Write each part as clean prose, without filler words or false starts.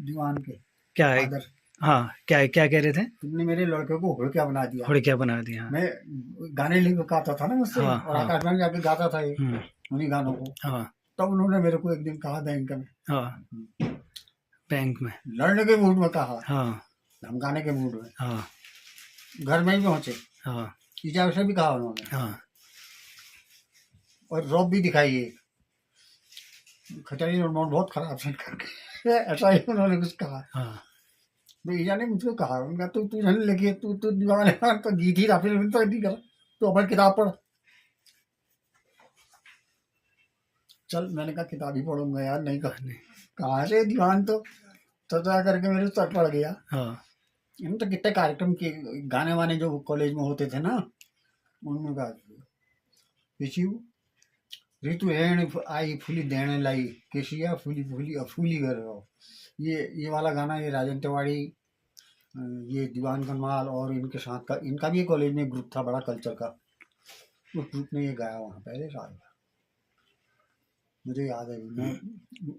दीवान के क्या है? फादर। हाँ, क्या क्या कह रहे थे? तुमने मेरे लड़के को हुड़किया बना दिया। हुड़किया बना दिया। मैं गाने लिख गाता था ना मुझसे, हाँ और हाँ। आकाशवाणी जाके गाता था ये हम्म। उन्हीं गानों को। हाँ तब उन्होंने मेरे को एक दिन कहा बैंक में, हाँ। बैंक में। लड़ने के मूड में कहा, हाँ धमकाने के मूड में। हाँ। घर में ही पहुंचे, हाँ टीचर से भी कहा उन्होंने, हाँ। और रॉब भी दिखाई एक खचारी नोट बहुत खराब सेट करके ऐसा ही उन्होंने कुछ कहा। हाँ। भैया ने मुझको कहा, उनका तू झन लिखिए, तू दीवान है तो गीत ही फिर तो नहीं कर, तो अपन किताब पढ़। चल, मैंने कहा किताब ही पढ़ूंगा यार, नहीं कर। नहीं। कहाँ से दीवान तो तता करके मेरे सर पड़ गया। हाँ इन तो कितने कार्यक्रम के गाने वाने जो कॉलेज में होते थे ना, उनमें गा पिछू ऋतु हेण आई फूली देने लाई, केशिया फूली फूली अफूली कर रहा हो। ये वाला गाना, ये राजन तिवारी, ये दीवान कनवाल और इनके साथ का, इनका भी कॉलेज में ग्रुप था बड़ा कल्चर का, उस ग्रुप ने ये गाया वहाँ पहले साल। मुझे याद है,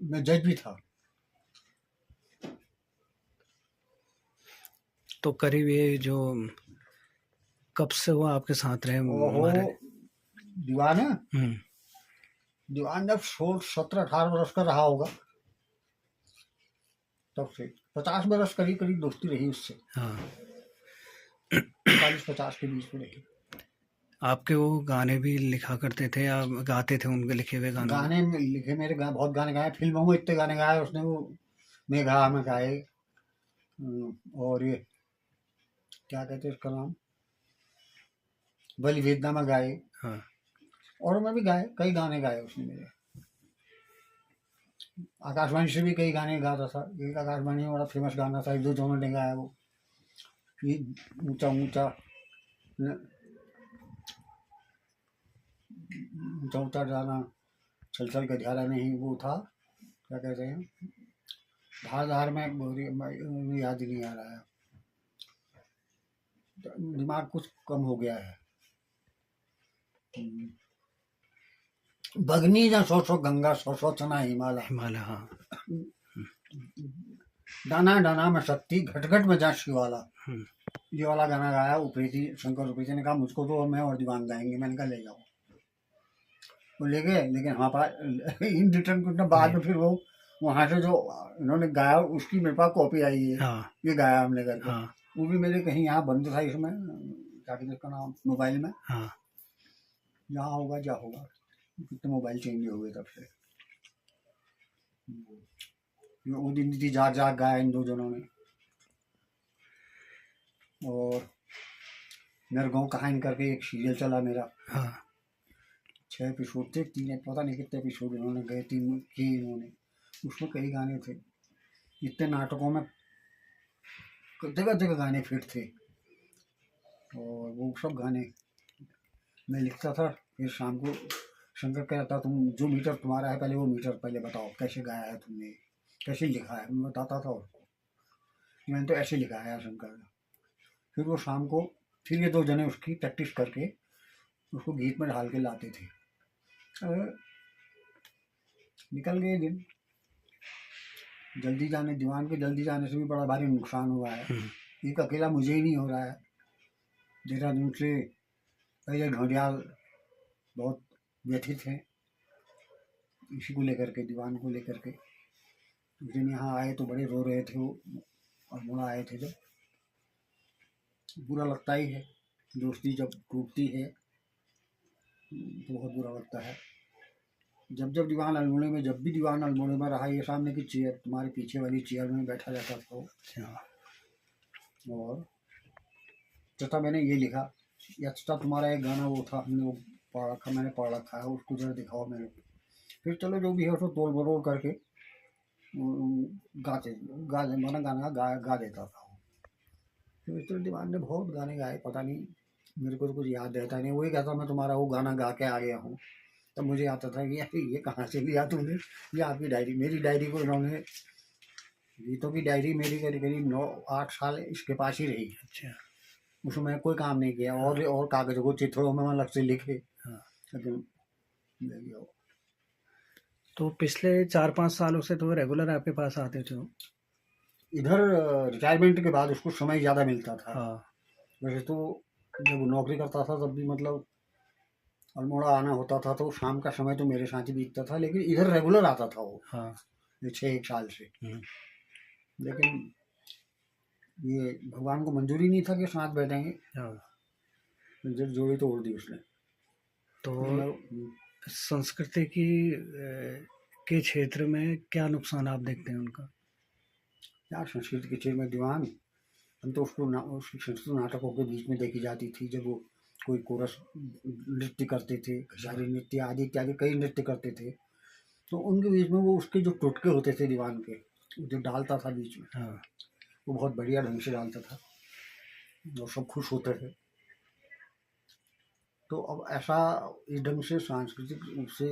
मैं जज भी था। तो करीब ये जो कब से वो आपके साथ रहे ओहो, महाराज? दीवान है, हम्म। दीवान जब 17-18 वर्ष का रहा होगा, तब से 50 वर्ष करीब करीब दोस्ती रही उससे। हाँ। 40-50 के बीच में रही। आपके वो गाने भी लिखा करते थे या गाते थे उनके लिखे हुए गानों को? गाने लिखे मेरे, बहुत गाने गाए, फिल्मों में इतने गाने गाए उसने। वो मेघा में गाए, और ये क्या कहते हैं उसका नाम, बलि वेदना में गाए, हाँ। और मैं भी गाए, कई गाने गाए उसने मेरे। आकाशवाणी से भी कई गाने गाता था। एक आकाशवाणी में बड़ा फेमस गाना था, जो दोनों ने गाया वो, ये ऊंचा ऊंचा ऊंचा ऊंचा जाना, छल छल के धारा नहीं, वो था, क्या कहते हैं, धार धार में याद ही नहीं आ रहा है, दिमाग कुछ कम हो गया है। बगनी जा सो सो गंगा, सो सो चना हिमालय, हिमालय। हाँ। डाना डाना में शक्ति, घट घट में जा शिवाला। हम्म। ये वाला गाना गाया उप्रेती, शंकर उप्रेती ने कहा मुझको तो, मैं और दीवान गाएंगे। मैंने कहा ले जाओ, वो ले गए। लेकिन हाँ पास इन रिटर्न कुछ बाद में फिर वो वहां से जो इन्होंने गाया उसकी मेरे पास कॉपी आई है। हाँ ये गाया हमने करके। हाँ वो भी मेरे कहीं यहाँ बंद था इसमें, क्या कहते उसका नाम, मोबाइल में। हाँ। यहाँ होगा क्या होगा, कितने मोबाइल चेंज हो गए तब से। वो दिन थी जाग जाग गाया इन दो जनों ने। और मेरे गाँव कहानी करके एक सीरियल चला मेरा, हाँ 6 एपिसोड थे, 3 पता नहीं कितने एपिसोड इन्होंने गए, 3 किए इन्होंने। उसमें कई गाने थे, इतने नाटकों में जगह जगह गाने फिट थे। और वो सब गाने मैं लिखता था, फिर शाम को शंकर कहता तुम जो मीटर तुम्हारा है पहले वो मीटर पहले बताओ, कैसे गाया है तुमने, कैसे लिखा है। मैं बताता था उसको, मैंने तो ऐसे लिखा है शंकर ने। फिर वो शाम को फिर ये दो जने उसकी प्रैक्टिस करके उसको गीत में ढाल के लाते थे। निकल गए दिन। जल्दी जाने, दीवान के जल्दी जाने से भी बड़ा भारी नुकसान हुआ है। एक अकेला मुझे ही नहीं हो रहा है, देहरादून से पहले ढोडियाल बहुत व्यथित हैं इसी को लेकर के, दीवान को लेकर के। उस दिन यहाँ आए तो बड़े रो रहे थे वो, और मुड़ा आए थे जब। बुरा लगता ही है, दोस्ती जब टूटती है तो बहुत बुरा लगता है। जब जब दीवान अल्मोड़े में, जब भी दीवान अल्मोड़े में रहा, ये सामने की चेयर, तुम्हारे पीछे वाली चेयर में बैठा जाता था वो। और तथा मैंने ये लिखा, या तथा तुम्हारा एक गाना वो था, हमने वो पढ़ रखा, मैंने पढ़ रखा है, उसको जरा दिखाओ मेरे को। फिर चलो जो भी है उसको तोड़ बरोड़ करके गाते माना गाना गा देता था। फिर इस तरह दीवान ने बहुत गाने गाए, पता नहीं मेरे को तो कुछ याद रहता नहीं। वही कहता मैं तुम्हारा वो गाना गा के आ गया हूँ, तब मुझे आता था कि यार ये कहाँ से लिया तुमने, ये आपकी डायरी। मेरी डायरी को इन्होंने, गीतों की डायरी मेरी करीब करीब 9-8 साल इसके पास ही रही। अच्छा। उसमें कोई काम नहीं किया, और कागजों को चित्रों में अलग से लिखे। लेकिन तो पिछले 4-5 सालों से तो रेगुलर आपके पास आते थे? इधर रिटायरमेंट के बाद उसको समय ज़्यादा मिलता था। हाँ वैसे तो जब वो नौकरी करता था तब भी मतलब अल्मोड़ा आना होता था, तो शाम का समय तो मेरे साथ ही बीतता था, लेकिन इधर रेगुलर आता था वो हाँ। ये 6 1 साल से। हम्म, लेकिन ये भगवान को मंजूरी नहीं था कि साथ बैठेंगे, हाँ। जब जोड़ी तोड़ दी उसने। तो तो मैं संस्कृति की के क्षेत्र में क्या नुकसान आप देखते हैं उनका? यार संस्कृत के क्षेत्र में दीवान, हम तो उसको उसकी संस्कृत नाटकों के बीच में देखी जाती थी, जब वो कोई कोरस नृत्य करते थे, घसारी नृत्य आदि इत्यादि कई नृत्य करते थे, तो उनके बीच में वो उसके जो टोटके होते थे दीवान के, जो डालता था बीच में, हाँ वो बहुत बढ़िया ढंग से डालता था और सब खुश होते थे। तो अब ऐसा इस ढंग से सांस्कृतिक रूप से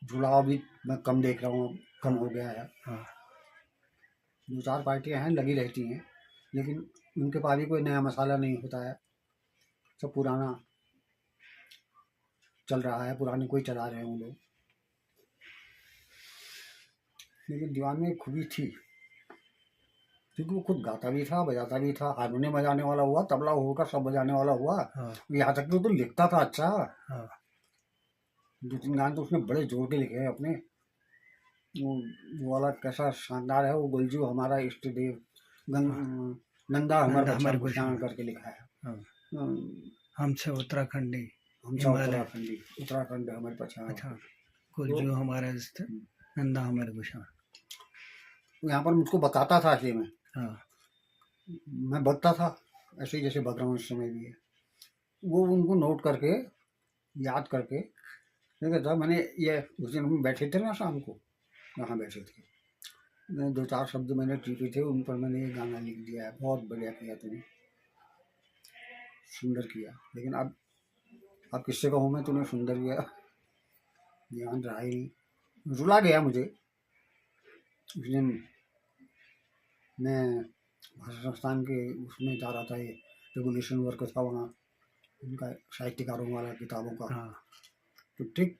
जुड़ाव भी मैं कम देख रहा हूँ, कम हो गया है। हाँ। 2 4 पार्टियां हैं लगी रहती हैं, लेकिन उनके पास भी कोई नया मसाला नहीं होता है, सब पुराना चल रहा है, पुराने कोई चला रहे हैं वो लोग। लेकिन दीवान में एक खूबी थी, क्योंकि वो खुद गाता भी था, बजाता भी था, हारमोनियम बजाने वाला हुआ, तबला होकर सब बजाने वाला हुआ, हाँ यहाँ तक कि वो तो लिखता था अच्छा। हाँ 2 3 गाने तो उसने बड़े जोर के लिखे हैं अपने। वो वो वाला कैसा शानदार है, वो गुलजू हमारा इष्ट देव, हाँ। नंदा हमार नंदा बच्चा हमारे भूषण भूषण। करके लिखा है। हाँ। अम, हमसे उत्तराखंडी हमसा हिमालय। उत्तराखंडी, उत्तराखंड हमारे पछाड़। अच्छा। तो कुलजू हमारा इष्ट, नंदा हमारे भूषण। यहाँ पर मुझको बताता था कि हाँ मैं बकता था ऐसे ही जैसे बक रहा हूँ इस समय भी है। वो उनको नोट करके, याद करके देखा था मैंने। ये उस दिन हम बैठे थे ना शाम को, वहाँ बैठे थे, मैंने 2 4 शब्द मैंने टीपे थे, उन पर मैंने ये गाना लिख दिया है। बहुत बढ़िया किया तूने, सुंदर किया। लेकिन अब किससे कहूँ मैं, तूने सुंदर किया, ध्यान रहा ही नहीं, रुला गया मुझे। उस दिन मैं भाषा संस्थान के उसमें जा रहा था, ये रेगुलेशन वर्क था वहाँ, उनका साहित्यकारों वाला किताबों का। हाँ तो ठीक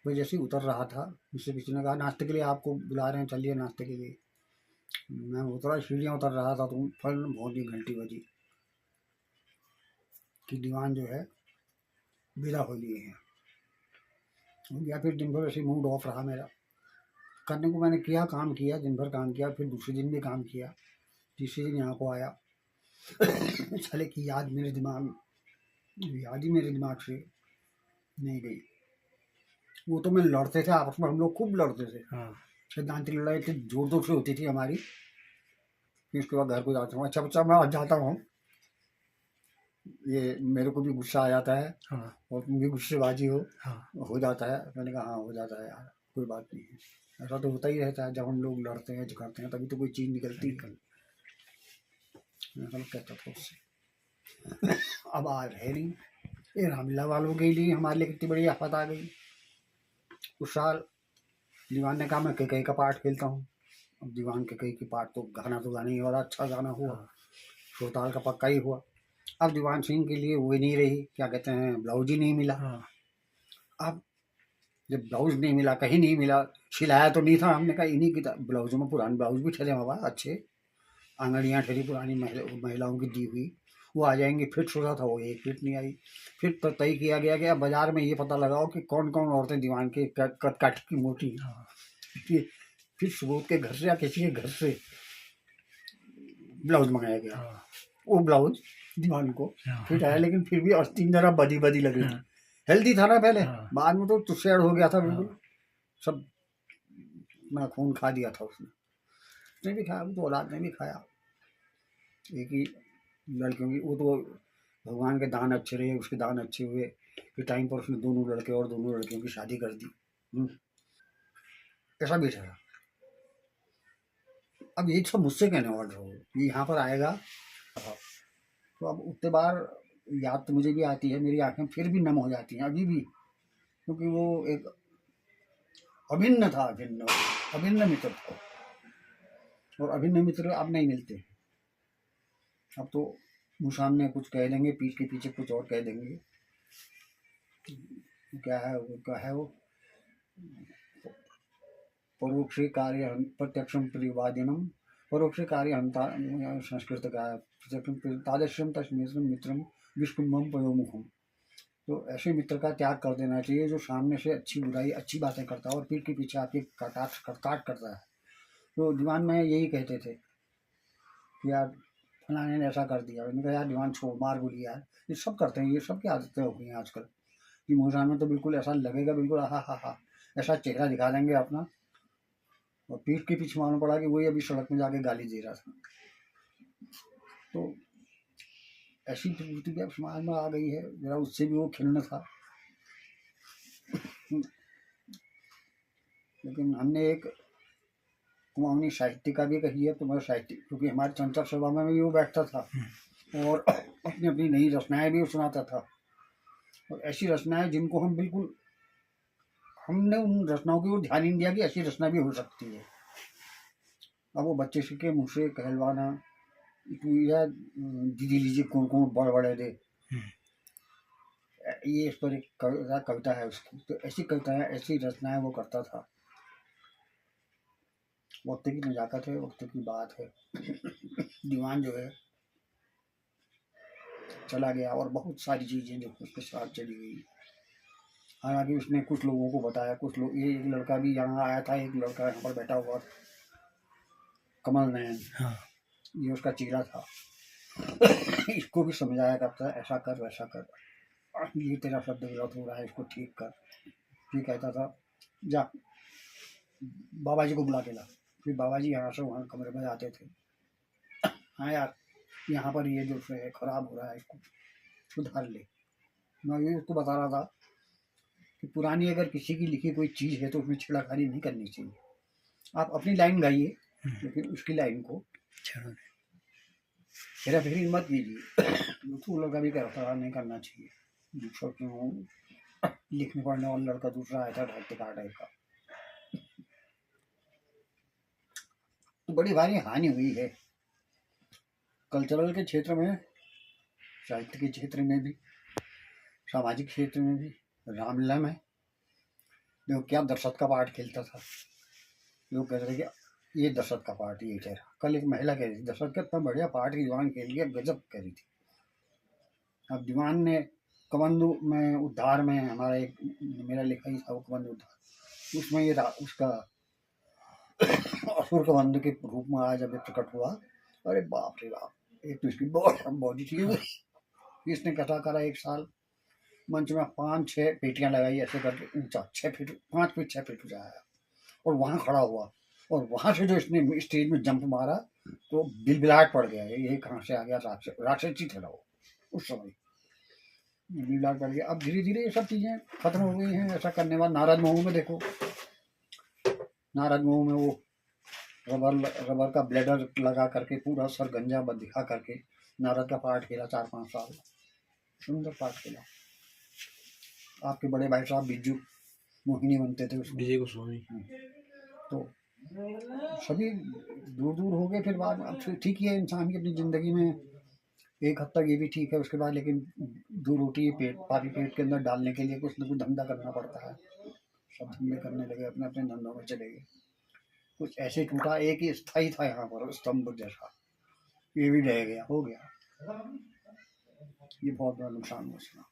मैं जैसे ही उतर रहा था, मुझसे किसी ने कहा नाश्ते के लिए आपको बुला रहे हैं, चलिए नाश्ते के लिए। मैं उतरा, सीढ़ियाँ उतर रहा था, तो फल बहुत ही घंटी बजी कि दीवान जो है विदा हो लिए हैं। हो गया, फिर दिन भर ऐसे मूड ऑफ रहा मेरा। करने को मैंने किया, काम किया, दिन भर काम किया, फिर दूसरे दिन भी काम किया, तीसरे दिन यहाँ को आया। साले की याद मेरे दिमाग, याद ही मेरे दिमाग से नहीं गई। वो तो मैं लड़ते थे आपस में, हम लोग खूब लड़ते थे, हाँ सिद्धांत लड़ाई इतनी जोर जोर से होती थी हमारी। फिर उसके बाद घर को जाता हूँ, अच्छा बच्चा मैं आज जाता हूँ, ये मेरे को भी गुस्सा आ जाता है हाँ और तुम भी गुस्सेबाजी हाँ हो जाता है। मैंने कहा हाँ हो जाता है यार, कोई बात नहीं है। ऐसा तो होता ही रहता है, जब हम लोग लड़ते हैं झगड़ते हैं तभी तो कोई चीज़ निकलती है। मैं सब कहता था उससे। अब आज है नहीं। ये रामलीला वालों के लिए हमारे लिए कितनी बड़ी आफत आ गई। उस साल दीवान ने कहा मैं कई का पार्ट खेलता हूँ। अब दीवान के कई के पार्ट तो गाना तो गाना ही, और अच्छा गाना हुआ, हाँ सुरताल का पक्का ही हुआ। अब दीवान सिंह के लिए वो नहीं रही, क्या कहते हैं, ब्लाउज ही नहीं मिला। हाँ अब जब ब्लाउज नहीं मिला, कहीं नहीं मिला, सिलाया तो नहीं था, हमने कहा इन्हीं की ब्लाउजों में, पुराने ब्लाउज भी ठहरे बाबा अच्छे, आंगड़ियाँ ठहरी पुरानी महिलाओं की दी हुई, वो आ जाएंगे। फिट सोचा था, वो एक फिट नहीं आई। फिर तो तय किया गया कि अब बाजार में ये पता लगाओ कि कौन कौन औरतें दीवान के कद काठ की मोटी हैं। हाँ फिर सुबोध के घर से या किसी के घर से ब्लाउज मंगाया गया। हाँ वो ब्लाउज दीवान को हाँ फिट आया, लेकिन फिर भी आस्तीन जरा बदी बदी लग रही थी। हाँ हेल्दी था ना पहले, हाँ बाद में तो तुस्सैड़ हो गया था हाँ बिल्कुल, सब ना खून खा दिया था उसने। उसने भी खाया, वो तो औलाद ने भी खाया। एक ही लड़कियों की, वो तो भगवान के दान अच्छे रहे, उसके दान अच्छे हुए कि टाइम पर उसने दोनों लड़के और दोनों लड़कियों की शादी कर दी। ऐसा भी था। अब ये सब मुझसे कहने वाले हो, ये यहाँ पर आएगा तो अब उतने बार याद तो मुझे भी आती है, मेरी आंखें फिर भी नम हो जाती हैं अभी भी, क्योंकि वो एक अभिन्न था, अभिन्न अभिन्न मित्र था। और अभिन्न मित्र अब नहीं मिलते। अब तो मुँह सामने कुछ कह देंगे, पीठ के पीछे कुछ और कह देंगे। क्या है वो परोक्षे कार्य प्रत्यक्षम परिवादिनम परोक्षे कार्य हंता संस्कृत का है, प्रत्यक्षम तादृशम तस्मेशम मित्रम विष्कुंभम पयोमुखम। तो ऐसे मित्र का त्याग कर देना चाहिए जो सामने से अच्छी बुराई अच्छी बातें करता है और पीठ के पीछे आपके काट करता है। तो दीवान में यही कहते थे कि यार फलाने ने ऐसा कर दिया, मैंने कहा यार दीवान छोड़, मार गोली यार, ये सब करते हैं, ये सब की आदतें हो गई हैं आजकल कि मुँह सामने तो बिल्कुल ऐसा लगेगा, बिल्कुल हा ऐसा चेहरा दिखा देंगे अपना, और पीठ के पीछे मालूम पड़ा कि वही अभी सड़क में जाके गाली दे रहा था। तो ऐसी प्रवृत्ति भी अब समाज में आ गई है, जरा उससे भी वो खिन्न था। लेकिन हमने एक कुमाऊनी साहित्य का भी कही है, तो मैं साहित्य, क्योंकि हमारे चंचल सभा में भी वो बैठता था और अपनी अपनी नई रचनाएं भी सुनाता था, और ऐसी रचनाएं जिनको हम बिल्कुल, हमने उन रचनाओं की ओर ध्यान नहीं दिया कि ऐसी रचना भी हो सकती है। अब वो बच्चे के मुँह से कहलवाना या दीदी लीजिए कौन कौन बड़े बड़े दे, ये इस पर एक कविता है उसकी। तो ऐसी कविताएं, ऐसी रचनाएं वो करता था। वक्त की नजाकत है, वक्त की बात है। दीवान जो है चला गया और बहुत सारी चीजें जो उसके साथ चली गई। हालांकि उसने कुछ लोगों को बताया, कुछ लोग, ये एक लड़का भी यहाँ आया था, एक लड़का यहाँ पर बैठा हुआ, कमल नयन, हाँ। ये उसका चेला था। इसको भी समझाया करता है, ऐसा कर वैसा कर, ये तेरा शब्द गलत हो रहा है, इसको ठीक कर। ये कहता था जा बाबा जी को बुला के ला। फिर बाबा जी यहाँ से वहाँ कमरे में जाते थे, हाँ यार यहाँ पर ये जो है खराब हो रहा है, इसको सुधार ले। मैं ये उसको बता रहा था कि पुरानी अगर किसी की लिखी कोई चीज़ है तो उसमें छेड़खानी नहीं करनी चाहिए। आप अपनी लाइन गाइए, लेकिन उसकी लाइन को हेरा फेरी मत कीजिए। दूसरों लड़का भी करता नहीं करना चाहिए। दूसरों क्यों लिखने पढ़ने वाला लड़का दूसरा आया था ढाई टाइप का, तो बड़ी भारी हानि हुई है कल्चरल के क्षेत्र में, साहित्य के क्षेत्र में भी, सामाजिक क्षेत्र में भी। रामलीला में देखो क्या दशरथ का पार्ट खेलता था। लोग कह रहे कि ये दशरथ का पार्ट, ये कह रहा। कल एक महिला कह रही थी दशरथ का इतना बढ़िया पार्ट दीवान खेल गया, गजब कह रही थी। अब दीवान ने कबंधु में उद्धार में, हमारा एक मेरा लिखा ही था वो कबंधु उद्धार, उसमें ये उसका असुर कबंधु के रूप में आया जब ये प्रकट हुआ, अरे बाप रे बाप, एक तो इसकी बॉडी थी, इसने कथा करा 1 साल, मंच में 5-6 पेटियां लगाई ऐसे करके, ऊंचा 6 फीट 5 फीट 6 फीट ऊंचा आया, और वहां खड़ा हुआ, और वहां से जो इसने स्टेज में जंप मारा तो बिलबिलाहट पड़ गया, ये कहाँ से आ गया, राक्षस ही था वो उस समय, बिलबिलाहट पड़ गया। अब धीरे धीरे ये सब चीजें खत्म हो गई हैं। ऐसा करने वाला नारद महू में देखो, नारद महू में वो रबर का ब्लेडर लगा करके पूरा सर गंजा दिखा करके नारद का पार्ट खेला 4-5 साल, सुंदर पार्ट खेला। आपके बड़े भाई साहब बिज्जू मोहिनी बनते थे उसमें, विजय गोस्वामी। तो सभी दूर दूर हो गए। फिर बाद में अब ठीक ही है, इंसान की अपनी ज़िंदगी में एक हद तक ये भी ठीक है। उसके बाद लेकिन 2 रोटी पेट के अंदर डालने के लिए कुछ न कुछ धंधा करना पड़ता है। सब धंधे करने लगे, अपने अपने धंधों में चले गए। कुछ ऐसे टूटा, एक ही स्थायी था यहाँ पर स्तंभ जैसा, ये भी रह गया, हो गया। ये बहुत बड़ा नुकसान हुआ।